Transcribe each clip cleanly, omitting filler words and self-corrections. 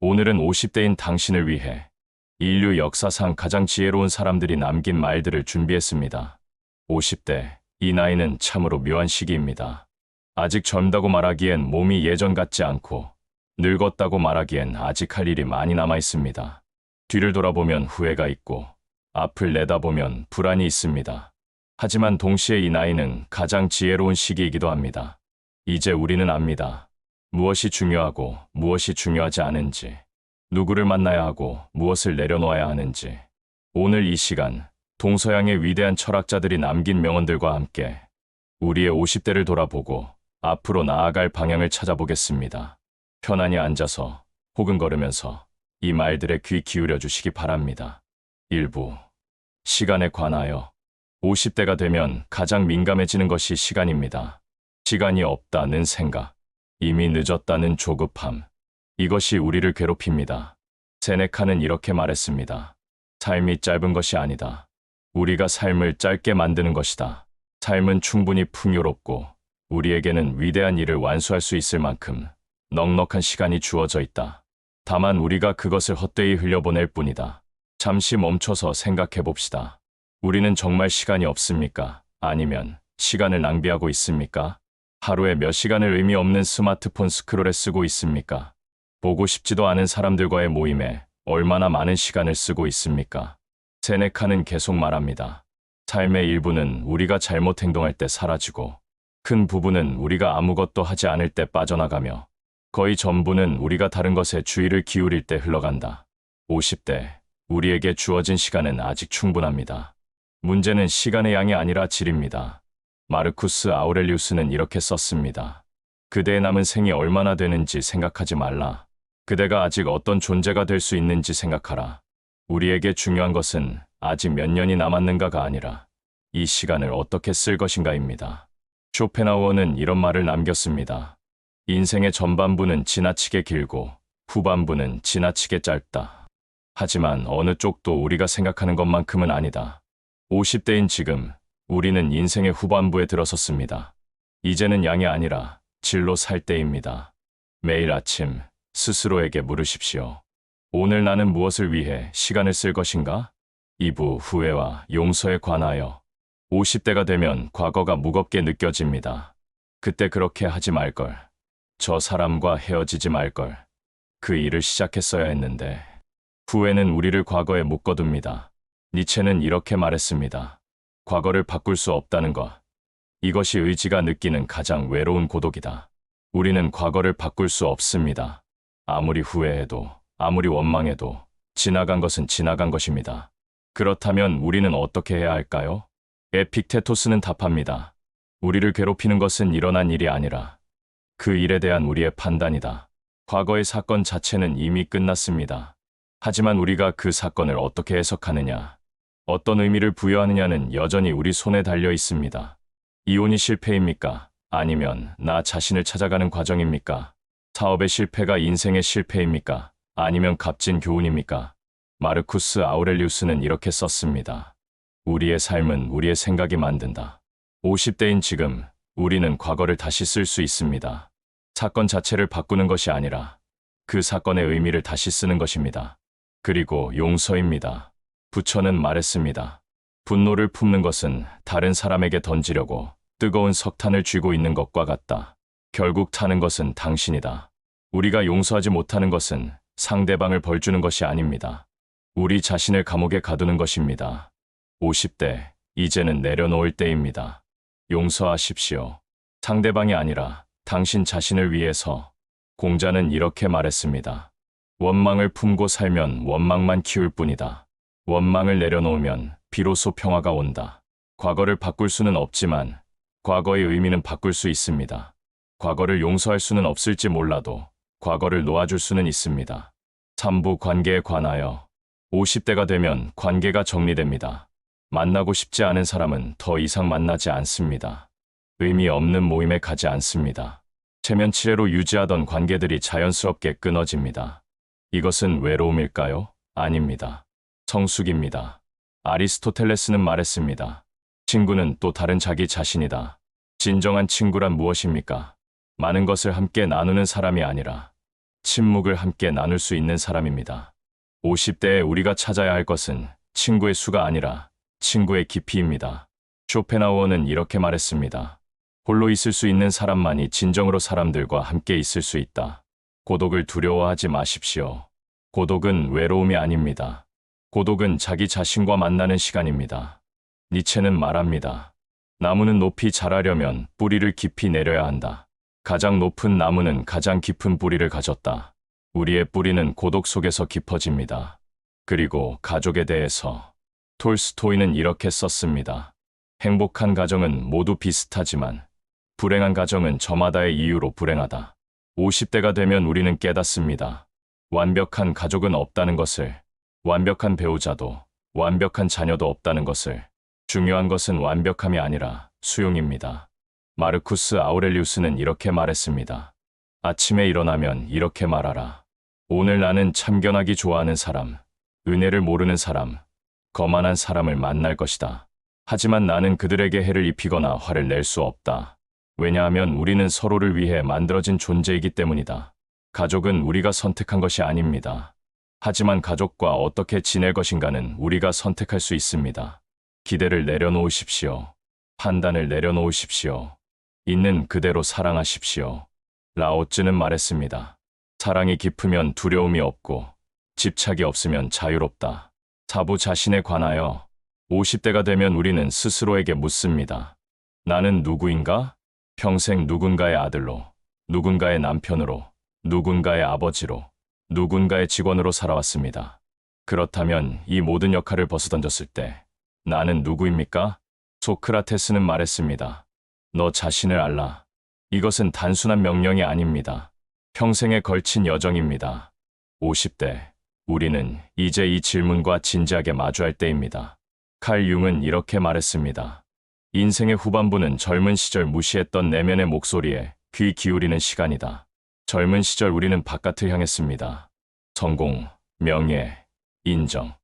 오늘은 50대인 당신을 위해 인류 역사상 가장 지혜로운 사람들이 남긴 말들을 준비했습니다. 50대, 이 나이는 참으로 묘한 시기입니다. 아직 젊다고 말하기엔 몸이 예전 같지 않고 늙었다고 말하기엔 아직 할 일이 많이 남아 있습니다. 뒤를 돌아보면 후회가 있고 앞을 내다보면 불안이 있습니다. 하지만 동시에 이 나이는 가장 지혜로운 시기이기도 합니다. 이제 우리는 압니다. 무엇이 중요하고 무엇이 중요하지 않은지, 누구를 만나야 하고 무엇을 내려놓아야 하는지. 오늘 이 시간, 동서양의 위대한 철학자들이 남긴 명언들과 함께 우리의 50대를 돌아보고 앞으로 나아갈 방향을 찾아보겠습니다. 편안히 앉아서 혹은 걸으면서 이 말들에 귀 기울여 주시기 바랍니다. 일부, 시간에 관하여 50대가 되면 가장 민감해지는 것이 시간입니다. 시간이 없다는 생각, 이미 늦었다는 조급함, 이것이 우리를 괴롭힙니다. 세네카는 이렇게 말했습니다. 삶이 짧은 것이 아니다. 우리가 삶을 짧게 만드는 것이다. 삶은 충분히 풍요롭고 우리에게는 위대한 일을 완수할 수 있을 만큼 넉넉한 시간이 주어져 있다. 다만 우리가 그것을 헛되이 흘려보낼 뿐이다. 잠시 멈춰서 생각해 봅시다. 우리는 정말 시간이 없습니까? 아니면 시간을 낭비하고 있습니까? 하루에 몇 시간을 의미 없는 스마트폰 스크롤에 쓰고 있습니까? 보고 싶지도 않은 사람들과의 모임에 얼마나 많은 시간을 쓰고 있습니까? 세네카는 계속 말합니다. 삶의 일부는 우리가 잘못 행동할 때 사라지고, 큰 부분은 우리가 아무것도 하지 않을 때 빠져나가며, 거의 전부는 우리가 다른 것에 주의를 기울일 때 흘러간다. 50대, 우리에게 주어진 시간은 아직 충분합니다. 문제는 시간의 양이 아니라 질입니다. 마르쿠스 아우렐리우스는 이렇게 썼습니다. 그대의 남은 생이 얼마나 되는지 생각하지 말라. 그대가 아직 어떤 존재가 될 수 있는지 생각하라. 우리에게 중요한 것은 아직 몇 년이 남았는가가 아니라 이 시간을 어떻게 쓸 것인가입니다. 쇼펜하우어는 이런 말을 남겼습니다. 인생의 전반부는 지나치게 길고 후반부는 지나치게 짧다. 하지만 어느 쪽도 우리가 생각하는 것만큼은 아니다. 50대인 지금 우리는 인생의 후반부에 들어섰습니다. 이제는 양이 아니라 질로 살 때입니다. 매일 아침 스스로에게 물으십시오. 오늘 나는 무엇을 위해 시간을 쓸 것인가? 2부, 후회와 용서에 관하여 50대가 되면 과거가 무겁게 느껴집니다. 그때 그렇게 하지 말걸. 저 사람과 헤어지지 말걸. 그 일을 시작했어야 했는데. 후회는 우리를 과거에 묶어둡니다. 니체는 이렇게 말했습니다. 과거를 바꿀 수 없다는 것. 이것이 의지가 느끼는 가장 외로운 고독이다. 우리는 과거를 바꿀 수 없습니다. 아무리 후회해도, 아무리 원망해도 지나간 것은 지나간 것입니다. 그렇다면 우리는 어떻게 해야 할까요? 에픽테토스는 답합니다. 우리를 괴롭히는 것은 일어난 일이 아니라 그 일에 대한 우리의 판단이다. 과거의 사건 자체는 이미 끝났습니다. 하지만 우리가 그 사건을 어떻게 해석하느냐, 어떤 의미를 부여하느냐는 여전히 우리 손에 달려 있습니다. 이혼이 실패입니까? 아니면 나 자신을 찾아가는 과정입니까? 사업의 실패가 인생의 실패입니까? 아니면 값진 교훈입니까? 마르쿠스 아우렐리우스는 이렇게 썼습니다. 우리의 삶은 우리의 생각이 만든다. 50대인 지금 우리는 과거를 다시 쓸 수 있습니다. 사건 자체를 바꾸는 것이 아니라 그 사건의 의미를 다시 쓰는 것입니다. 그리고 용서입니다. 부처는 말했습니다. 분노를 품는 것은 다른 사람에게 던지려고 뜨거운 석탄을 쥐고 있는 것과 같다. 결국 타는 것은 당신이다. 우리가 용서하지 못하는 것은 상대방을 벌주는 것이 아닙니다. 우리 자신을 감옥에 가두는 것입니다. 50대, 이제는 내려놓을 때입니다. 용서하십시오. 상대방이 아니라 당신 자신을 위해서. 공자는 이렇게 말했습니다. 원망을 품고 살면 원망만 키울 뿐이다. 원망을 내려놓으면 비로소 평화가 온다. 과거를 바꿀 수는 없지만 과거의 의미는 바꿀 수 있습니다. 과거를 용서할 수는 없을지 몰라도 과거를 놓아줄 수는 있습니다. 3부, 관계에 관하여 50대가 되면 관계가 정리됩니다. 만나고 싶지 않은 사람은 더 이상 만나지 않습니다. 의미 없는 모임에 가지 않습니다. 체면치레로 유지하던 관계들이 자연스럽게 끊어집니다. 이것은 외로움일까요? 아닙니다. 성숙입니다. 아리스토텔레스는 말했습니다. 친구는 또 다른 자기 자신이다. 진정한 친구란 무엇입니까? 많은 것을 함께 나누는 사람이 아니라 침묵을 함께 나눌 수 있는 사람입니다. 50대에 우리가 찾아야 할 것은 친구의 수가 아니라 친구의 깊이입니다. 쇼펜하우어는 이렇게 말했습니다. 홀로 있을 수 있는 사람만이 진정으로 사람들과 함께 있을 수 있다. 고독을 두려워하지 마십시오. 고독은 외로움이 아닙니다. 고독은 자기 자신과 만나는 시간입니다. 니체는 말합니다. 나무는 높이 자라려면 뿌리를 깊이 내려야 한다. 가장 높은 나무는 가장 깊은 뿌리를 가졌다. 우리의 뿌리는 고독 속에서 깊어집니다. 그리고 가족에 대해서 톨스토이는 이렇게 썼습니다. 행복한 가정은 모두 비슷하지만 불행한 가정은 저마다의 이유로 불행하다. 50대가 되면 우리는 깨닫습니다. 완벽한 가족은 없다는 것을, 완벽한 배우자도, 완벽한 자녀도 없다는 것을. 중요한 것은 완벽함이 아니라 수용입니다. 마르쿠스 아우렐리우스는 이렇게 말했습니다. 아침에 일어나면 이렇게 말하라. 오늘 나는 참견하기 좋아하는 사람, 은혜를 모르는 사람, 거만한 사람을 만날 것이다. 하지만 나는 그들에게 해를 입히거나 화를 낼 수 없다. 왜냐하면 우리는 서로를 위해 만들어진 존재이기 때문이다. 가족은 우리가 선택한 것이 아닙니다. 하지만 가족과 어떻게 지낼 것인가는 우리가 선택할 수 있습니다. 기대를 내려놓으십시오. 판단을 내려놓으십시오. 있는 그대로 사랑하십시오. 라오쯔는 말했습니다. 사랑이 깊으면 두려움이 없고 집착이 없으면 자유롭다. 사부 자신에 관하여 50대가 되면 우리는 스스로에게 묻습니다. 나는 누구인가? 평생 누군가의 아들로, 누군가의 남편으로, 누군가의 아버지로, 누군가의 직원으로 살아왔습니다. 그렇다면 이 모든 역할을 벗어던졌을 때 나는 누구입니까? 소크라테스는 말했습니다. 너 자신을 알라. 이것은 단순한 명령이 아닙니다. 평생에 걸친 여정입니다. 50대, 우리는 이제 이 질문과 진지하게 마주할 때입니다. 칼 융은 이렇게 말했습니다. 인생의 후반부는 젊은 시절 무시했던 내면의 목소리에 귀 기울이는 시간이다. 젊은 시절 우리는 바깥을 향했습니다. 성공, 명예, 인정.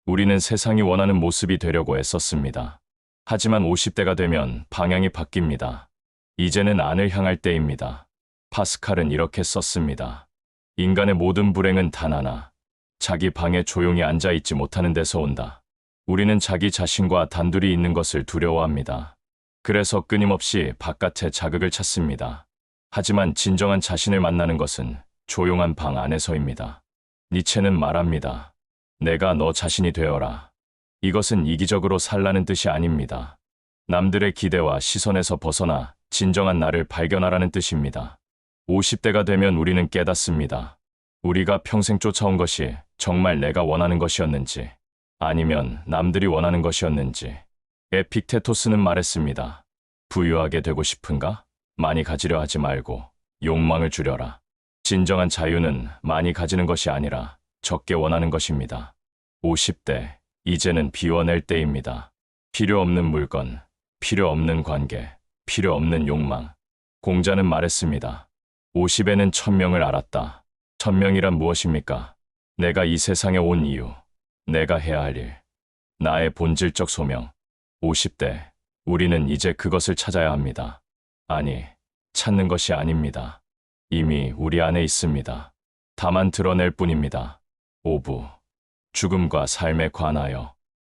우리는 세상이 원하는 모습이 되려고 애썼습니다. 하지만 50대가 되면 방향이 바뀝니다. 이제는 안을 향할 때입니다. 파스칼은 이렇게 썼습니다. 인간의 모든 불행은 단 하나, 자기 방에 조용히 앉아있지 못하는 데서 온다. 우리는 자기 자신과 단둘이 있는 것을 두려워합니다. 그래서 끊임없이 바깥에 자극을 찾습니다. 하지만 진정한 자신을 만나는 것은 조용한 방 안에서입니다. 니체는 말합니다. 내가 너 자신이 되어라. 이것은 이기적으로 살라는 뜻이 아닙니다. 남들의 기대와 시선에서 벗어나 진정한 나를 발견하라는 뜻입니다. 50대가 되면 우리는 깨닫습니다. 우리가 평생 쫓아온 것이 정말 내가 원하는 것이었는지, 아니면 남들이 원하는 것이었는지. 에픽테토스는 말했습니다. 부유하게 되고 싶은가? 많이 가지려 하지 말고 욕망을 줄여라. 진정한 자유는 많이 가지는 것이 아니라 적게 원하는 것입니다. 50대, 이제는 비워낼 때입니다. 필요 없는 물건, 필요 없는 관계, 필요 없는 욕망. 공자는 말했습니다. 50에는 천명을 알았다. 천명이란 무엇입니까? 내가 이 세상에 온 이유, 내가 해야 할 일, 나의 본질적 소명. 50대, 우리는 이제 그것을 찾아야 합니다. 아니, 찾는 것이 아닙니다. 이미 우리 안에 있습니다. 다만 드러낼 뿐입니다. 5부, 죽음과 삶에 관하여.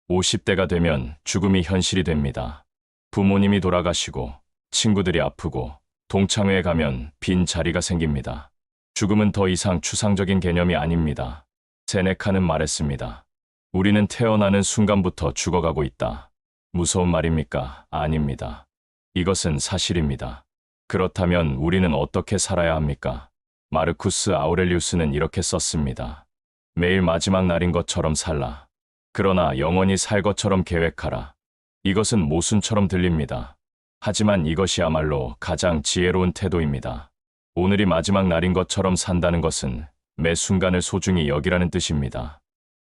50대가 되면 죽음이 현실이 됩니다. 부모님이 돌아가시고, 친구들이 아프고, 동창회에 가면 빈 자리가 생깁니다. 죽음은 더 이상 추상적인 개념이 아닙니다. 세네카는 말했습니다. 우리는 태어나는 순간부터 죽어가고 있다. 무서운 말입니까? 아닙니다. 이것은 사실입니다. 그렇다면 우리는 어떻게 살아야 합니까? 마르쿠스 아우렐리우스는 이렇게 썼습니다. 매일 마지막 날인 것처럼 살라. 그러나 영원히 살 것처럼 계획하라. 이것은 모순처럼 들립니다. 하지만 이것이야말로 가장 지혜로운 태도입니다. 오늘이 마지막 날인 것처럼 산다는 것은 매 순간을 소중히 여기라는 뜻입니다.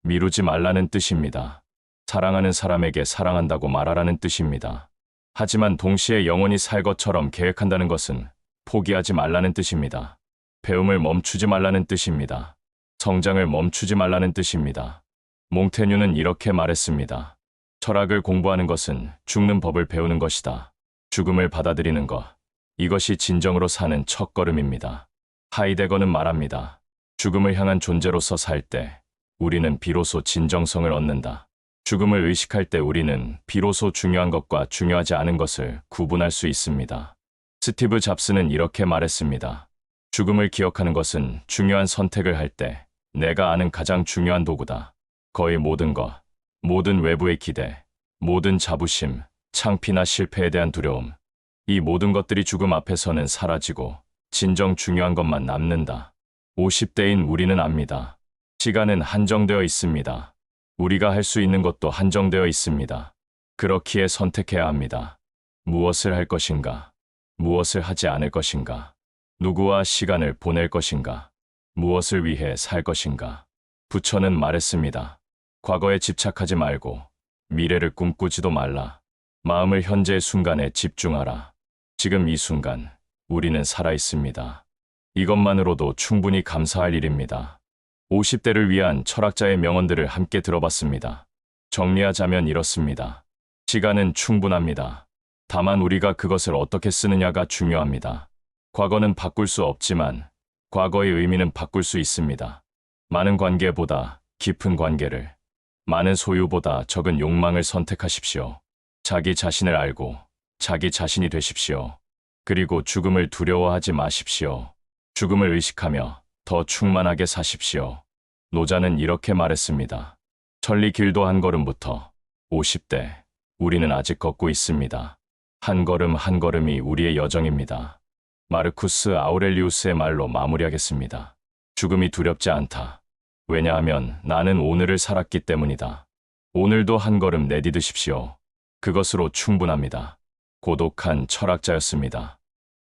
미루지 말라는 뜻입니다. 사랑하는 사람에게 사랑한다고 말하라는 뜻입니다. 하지만 동시에 영원히 살 것처럼 계획한다는 것은 포기하지 말라는 뜻입니다. 배움을 멈추지 말라는 뜻입니다. 성장을 멈추지 말라는 뜻입니다. 몽테뉴는 이렇게 말했습니다. 철학을 공부하는 것은 죽는 법을 배우는 것이다. 죽음을 받아들이는 것, 이것이 진정으로 사는 첫걸음입니다. 하이데거는 말합니다. 죽음을 향한 존재로서 살 때 우리는 비로소 진정성을 얻는다. 죽음을 의식할 때 우리는 비로소 중요한 것과 중요하지 않은 것을 구분할 수 있습니다. 스티브 잡스는 이렇게 말했습니다. 죽음을 기억하는 것은 중요한 선택을 할 때 내가 아는 가장 중요한 도구다. 거의 모든 것, 모든 외부의 기대, 모든 자부심, 창피나 실패에 대한 두려움, 이 모든 것들이 죽음 앞에서는 사라지고 진정 중요한 것만 남는다. 50대인 우리는 압니다. 시간은 한정되어 있습니다. 우리가 할 수 있는 것도 한정되어 있습니다. 그렇기에 선택해야 합니다. 무엇을 할 것인가? 무엇을 하지 않을 것인가? 누구와 시간을 보낼 것인가? 무엇을 위해 살 것인가? 부처는 말했습니다. 과거에 집착하지 말고 미래를 꿈꾸지도 말라. 마음을 현재의 순간에 집중하라. 지금 이 순간 우리는 살아있습니다. 이것만으로도 충분히 감사할 일입니다. 50대를 위한 철학자의 명언들을 함께 들어봤습니다. 정리하자면 이렇습니다. 시간은 충분합니다. 다만 우리가 그것을 어떻게 쓰느냐가 중요합니다. 과거는 바꿀 수 없지만 과거의 의미는 바꿀 수 있습니다. 많은 관계보다 깊은 관계를, 많은 소유보다 적은 욕망을 선택하십시오. 자기 자신을 알고 자기 자신이 되십시오. 그리고 죽음을 두려워하지 마십시오. 죽음을 의식하며 더 충만하게 사십시오. 노자는 이렇게 말했습니다. 천리 길도 한 걸음부터 50대, 우리는 아직 걷고 있습니다. 한 걸음 한 걸음이 우리의 여정입니다. 마르쿠스 아우렐리우스의 말로 마무리하겠습니다. 죽음이 두렵지 않다. 왜냐하면 나는 오늘을 살았기 때문이다. 오늘도 한 걸음 내디드십시오. 그것으로 충분합니다. 고독한 철학자였습니다.